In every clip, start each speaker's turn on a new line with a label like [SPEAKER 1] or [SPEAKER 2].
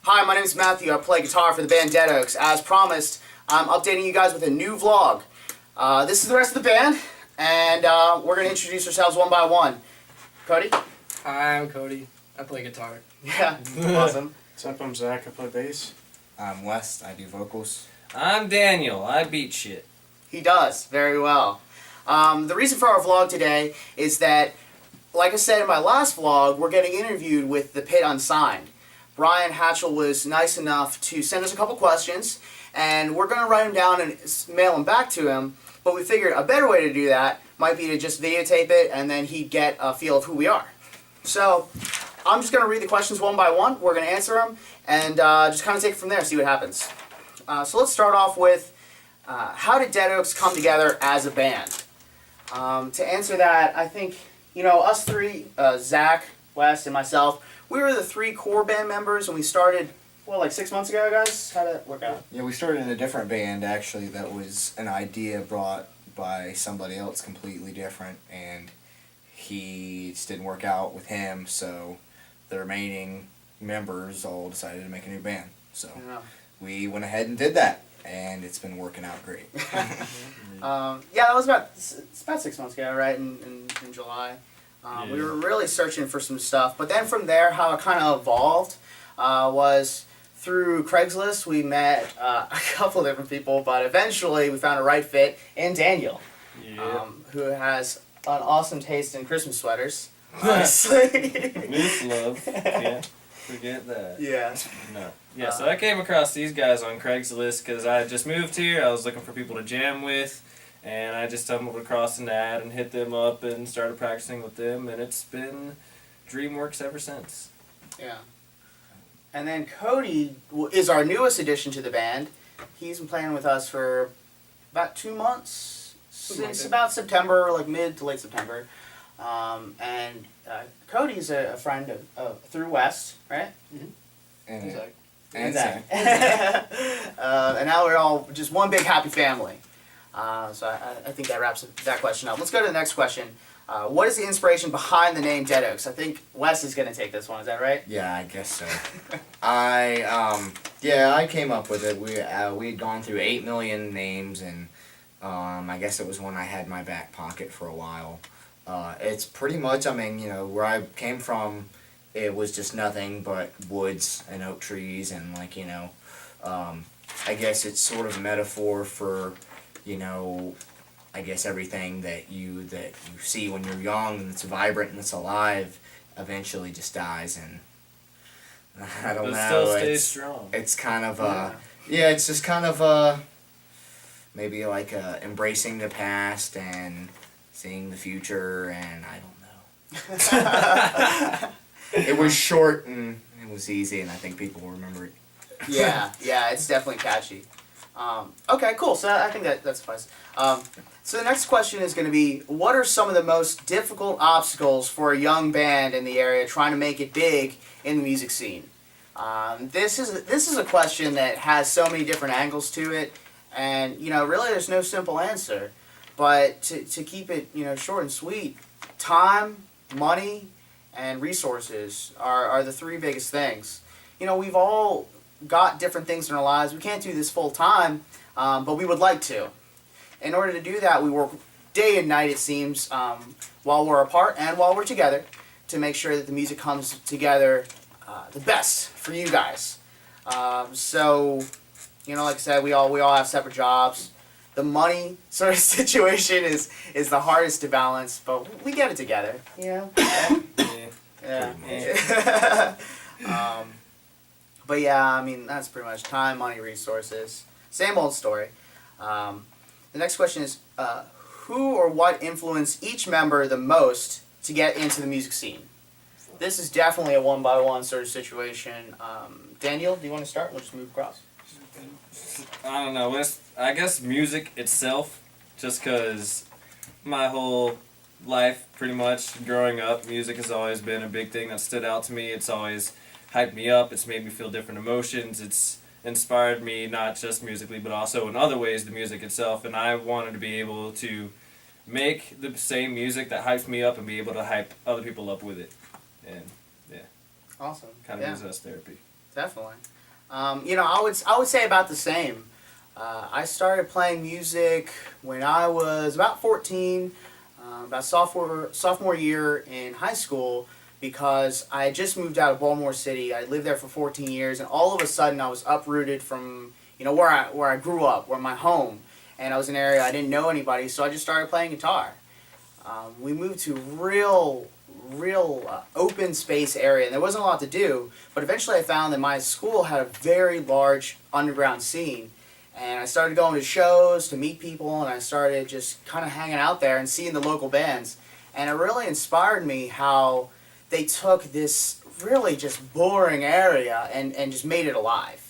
[SPEAKER 1] Hi, my name is Matthew. I play guitar for the band DeadOaks. As promised, I'm updating you guys with a new vlog. This is the rest of the band, and we're going to introduce ourselves one by one. Cody?
[SPEAKER 2] Hi, I'm Cody. I play guitar.
[SPEAKER 1] Yeah, awesome.
[SPEAKER 3] What's up, I'm Zach. I play bass.
[SPEAKER 4] I'm Wes. I do vocals.
[SPEAKER 5] I'm Daniel. I beat shit.
[SPEAKER 1] He does, very well. The reason for our vlog today is that, like I said in my last vlog, we're getting interviewed with the Pit Unsigned. Brian Hatchell was nice enough to send us a couple questions, and we're going to write them down and mail them back to him, but we figured a better way to do that might be to just videotape it, and then he'd get a feel of who we are. So, I'm just going to read the questions one by one, we're going to answer them, and just kind of take it from there, see what happens. So let's start off with, how did DeadOaks come together as a band? To answer that, I think, us three, Zach, Wes, and myself, we were the three core band members, and we started, like 6 months ago, guys? How did it work out?
[SPEAKER 4] Yeah, we started in a different band, actually, that was an idea brought by somebody else completely different, and he just didn't work out with him, so the remaining members all decided to make a new band. So we went ahead and did that, and it's been working out great.
[SPEAKER 1] Yeah, that was about 6 months ago, right, in July. We were really searching for some stuff, but then from there, how it kind of evolved was through Craigslist. We met a couple of different people, but eventually we found a right fit in Daniel, who has an awesome taste in Christmas sweaters. Honestly,
[SPEAKER 5] Moose love. Can't forget that.
[SPEAKER 1] Yeah.
[SPEAKER 5] No. Yeah, so I came across these guys on Craigslist because I had just moved here. I was looking for people to jam with. And I just stumbled across an ad and hit them up and started practicing with them, and it's been DreamWorks ever since.
[SPEAKER 1] Yeah. And then Cody is our newest addition to the band. He's been playing with us for about 2 months, since about September, like mid to late September. And Cody's a friend of through West, right?
[SPEAKER 4] And
[SPEAKER 1] Zach.
[SPEAKER 4] And Zach.
[SPEAKER 1] And now we're all just one big happy family. So I think that wraps that question up. Let's go to the next question. What is the inspiration behind the name DeadOaks? I think Wes is going to take this one. Is that right?
[SPEAKER 4] Yeah, I guess so. I came up with it. We had gone through 8 million names, and I guess it was one I had in my back pocket for a while. It's pretty much, where I came from, it was just nothing but woods and oak trees, and I guess it's sort of a metaphor for I guess everything that you see when you're young and it's vibrant and it's alive eventually just dies, and I don't know.
[SPEAKER 5] Still stays strong.
[SPEAKER 4] It's kind of it's just kind of maybe like embracing the past and seeing the future, and I don't know. It was short and it was easy, and I think people will remember it.
[SPEAKER 1] Yeah, it's definitely catchy. Okay, cool. So I think that suffices. So the next question is going to be, what are some of the most difficult obstacles for a young band in the area trying to make it big in the music scene? This is a question that has so many different angles to it, and really there's no simple answer. But to keep it short and sweet, time, money, and resources are the three biggest things. We've all got different things in our lives. We can't do this full time, but we would like to. In order to do that, we work day and night, it seems, while we're apart and while we're together, to make sure that the music comes together the best for you guys. So, like I said, we all have separate jobs. The money sort of situation is the hardest to balance, but we get it together. Yeah. But yeah, that's pretty much time, money, resources. Same old story. The next question is, who or what influenced each member the most to get into the music scene? This is definitely a one-by-one sort of situation. Daniel, do you want to start? We'll just move across.
[SPEAKER 5] I don't know. I guess music itself, just because my whole life, pretty much, growing up, music has always been a big thing that stood out to me. It's always hyped me up. It's made me feel different emotions. It's inspired me not just musically but also in other ways, the music itself, and I wanted to be able to make the same music that hypes me up and be able to hype other people up with it. And yeah.
[SPEAKER 1] Awesome.
[SPEAKER 5] Kind of use that as therapy.
[SPEAKER 1] Definitely. I would say about the same. I started playing music when I was about 14, about sophomore year in high school, because I had just moved out of Baltimore City. I lived there for 14 years, and all of a sudden I was uprooted from where I grew up, where my home, and I was in an area I didn't know anybody, so I just started playing guitar. We moved to real open space area, and there wasn't a lot to do, but eventually I found that my school had a very large underground scene, and I started going to shows to meet people, and I started just kind of hanging out there and seeing the local bands, and it really inspired me how they took this really just boring area and just made it alive.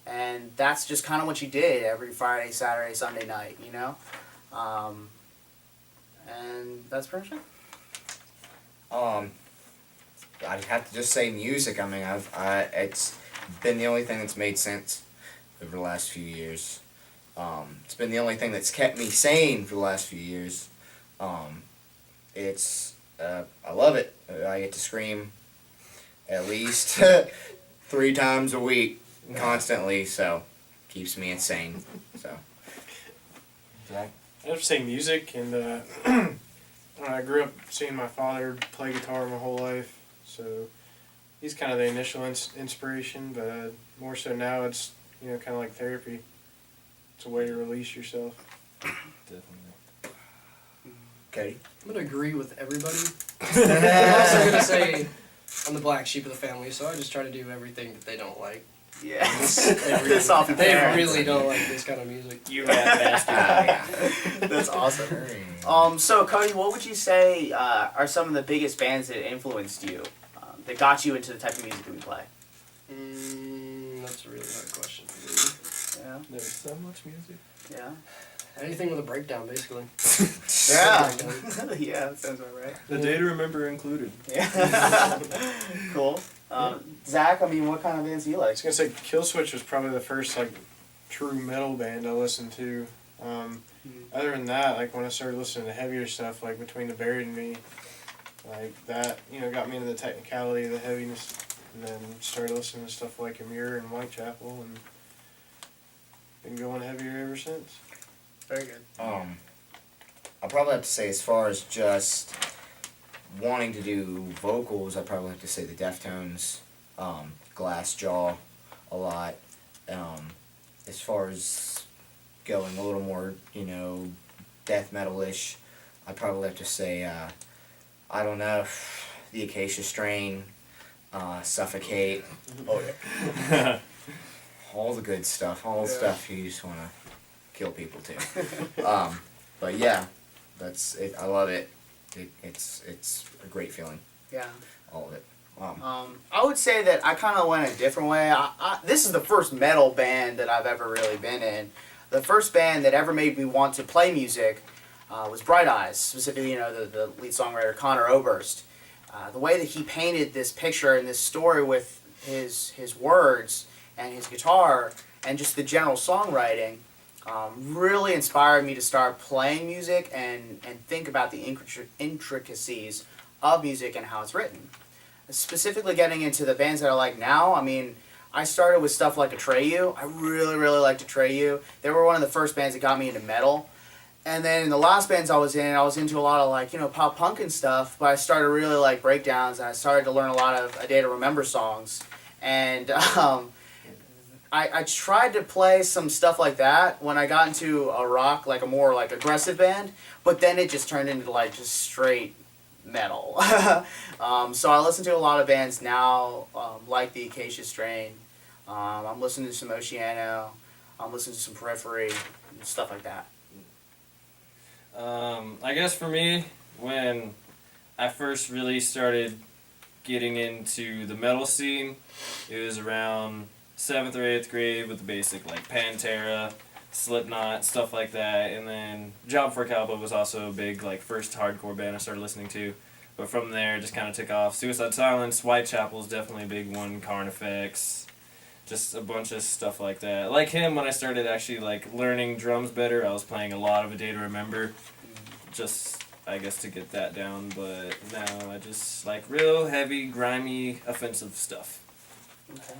[SPEAKER 1] And that's just kind of what you did every Friday, Saturday, Sunday night, and that's pretty much it.
[SPEAKER 4] I'd have to just say music. I mean, it's been the only thing that's made sense over the last few years. It's been the only thing that's kept me sane for the last few years. I love it. I get to scream at least 3 times a week constantly, so keeps me insane. So,
[SPEAKER 3] I have to say music, and I grew up seeing my father play guitar my whole life, so he's kind of the initial inspiration, but more so now it's kind of like therapy. It's a way to release yourself.
[SPEAKER 5] Definitely.
[SPEAKER 4] Katie?
[SPEAKER 2] I'm going to agree with everybody. I'm also going to say I'm the black sheep of the family, so I just try to do everything that they don't like.
[SPEAKER 1] Yeah.
[SPEAKER 2] This
[SPEAKER 1] off the
[SPEAKER 2] They
[SPEAKER 1] parents.
[SPEAKER 2] really don't like this kind of music.
[SPEAKER 5] You rap bastard.
[SPEAKER 1] That's awesome. So Cody, what would you say are some of the biggest bands that influenced you, that got you into the type of music that we play?
[SPEAKER 2] That's a really hard question for
[SPEAKER 1] Yeah.
[SPEAKER 5] There's so much music.
[SPEAKER 1] Yeah.
[SPEAKER 2] me. Anything with a breakdown, basically.
[SPEAKER 1] Yeah. Yeah, that sounds about right.
[SPEAKER 5] The day to remember included.
[SPEAKER 1] Yeah. Cool. Zach, what kind of bands do you
[SPEAKER 3] I
[SPEAKER 1] like?
[SPEAKER 3] was gonna say Killswitch was probably the first true metal band I listened to. Other than that, when I started listening to heavier stuff, like Between the Buried and Me, that got me into the technicality of the heaviness, and then started listening to stuff like Amir and Whitechapel, and been going heavier ever since.
[SPEAKER 1] Very good.
[SPEAKER 4] I'll probably have to say, as far as just wanting to do vocals, I'd probably have to say the Deftones, Glassjaw a lot. As far as going a little more, death metal-ish, I'd probably have to say, I don't know, the Acacia Strain, Suffocate.
[SPEAKER 1] Oh yeah.
[SPEAKER 4] All the good stuff, all the stuff you just want to kill people to. But yeah, that's it. I love it. It's a great feeling.
[SPEAKER 1] Yeah.
[SPEAKER 4] All of it.
[SPEAKER 1] I would say that I kind of went a different way. This is the first metal band that I've ever really been in. The first band that ever made me want to play music was Bright Eyes, specifically, the lead songwriter Connor Oberst. The way that he painted this picture and this story with his words and his guitar and just the general songwriting really inspired me to start playing music and think about the intricacies of music and how it's written. Specifically getting into the bands that I like now, I started with stuff like Atreyu. I really, really liked Atreyu. They were one of the first bands that got me into metal. And then in the last bands I was into a lot of pop punk and stuff, but I started to really like breakdowns, and I started to learn a lot of A Day to Remember songs. And I tried to play some stuff like that when I got into a rock, a more aggressive band, but then it just turned into just straight metal. So I listen to a lot of bands now, like the Acacia Strain. I'm listening to some Oceano. I'm listening to some Periphery, and stuff like that.
[SPEAKER 5] I guess for me, when I first really started getting into the metal scene, it was around 7th or 8th grade with the basic Pantera, Slipknot, stuff like that, and then Job for Cowboy was also a big first hardcore band I started listening to. But from there, it just kind of took off. Suicide Silence, Whitechapel is definitely a big one. Carnifex, just a bunch of stuff like that. Like him, when I started actually learning drums better, I was playing a lot of A Day to Remember, just I guess to get that down. But now I just like real heavy, grimy, offensive stuff.
[SPEAKER 1] Okay.